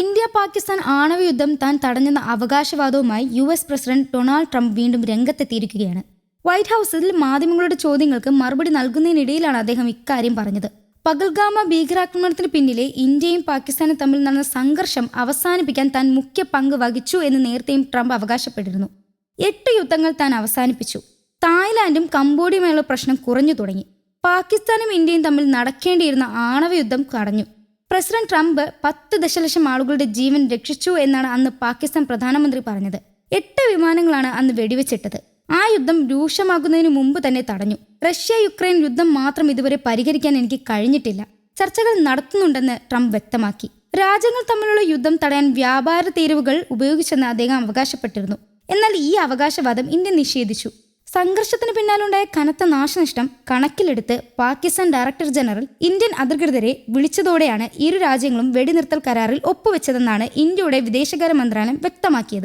India Pakistan ആണവയുദ്ധം താൻ തടഞ്ഞെന്ന അവകാശവാദവുമായി US president Donald Trump വീണ്ടും രംഗത്തെത്തിയിരിക്കുകയാണ്. വൈറ്റ് ഹൌസിൽ മാധ്യമങ്ങളുടെ ചോദ്യങ്ങൾക്ക് മറുപടി നൽകുന്നതിനിടയിലാണ് അദ്ദേഹം ഇക്കാര്യം പറഞ്ഞത്. പഹൽഗാം ഭീകരാക്രമണത്തിന് പിന്നിലെ ഇന്ത്യയും പാകിസ്ഥാനും തമ്മിൽ നടന്ന സംഘർഷം അവസാനിപ്പിക്കാൻ താൻ മുഖ്യ പങ്ക് വഹിച്ചു എന്ന് നേരത്തെയും ട്രംപ് അവകാശപ്പെട്ടിരുന്നു. 8 യുദ്ധങ്ങൾ താൻ അവസാനിപ്പിച്ചു. തായ്ലാന്റും കംബോഡിയയുമായുള്ള പ്രശ്നം കുറഞ്ഞു തുടങ്ങി. പാകിസ്ഥാനും ഇന്ത്യയും തമ്മിൽ നടക്കേണ്ടിയിരുന്ന ആണവയുദ്ധം തടഞ്ഞു. പ്രസിഡന്റ് ട്രംപ് 10 ദശലക്ഷം ആളുകളുടെ ജീവൻ രക്ഷിച്ചു എന്നാണ് അന്ന് പാകിസ്ഥാൻ പ്രധാനമന്ത്രി പറഞ്ഞത്. 8 വിമാനങ്ങളാണ് അന്ന് വെടിവെച്ചിട്ടത്. ആ യുദ്ധം രൂക്ഷമാകുന്നതിന് മുമ്പ് തന്നെ തടഞ്ഞു. റഷ്യ-യുക്രൈൻ യുദ്ധം മാത്രം ഇതുവരെ പരിഹരിക്കാൻ എനിക്ക് കഴിഞ്ഞിട്ടില്ല. ചർച്ചകൾ നടത്തുന്നുണ്ടെന്ന് ട്രംപ് വ്യക്തമാക്കി. രാജ്യങ്ങൾ തമ്മിലുള്ള യുദ്ധം തടയാൻ വ്യാപാര തീരുവകൾ ഉപയോഗിച്ചെന്ന് അദ്ദേഹം അവകാശപ്പെട്ടിരുന്നു. എന്നാൽ ഈ അവകാശവാദം ഇന്ത്യ നിഷേധിച്ചു. സംഘർഷത്തിന് പിന്നാലുണ്ടായ കനത്ത നാശനഷ്ടം കണക്കിലെടുത്ത് പാകിസ്ഥാൻ ഡയറക്ടർ ജനറൽ ഇന്ത്യൻ അധികൃതരെ വിളിച്ചതോടെയാണ് ഇരു രാജ്യങ്ങളും വെടിനിർത്തൽ കരാറിൽ ഒപ്പുവെച്ചതെന്നാണ് ഇന്ത്യയുടെ വിദേശകാര്യ മന്ത്രാലയം വ്യക്തമാക്കിയത്.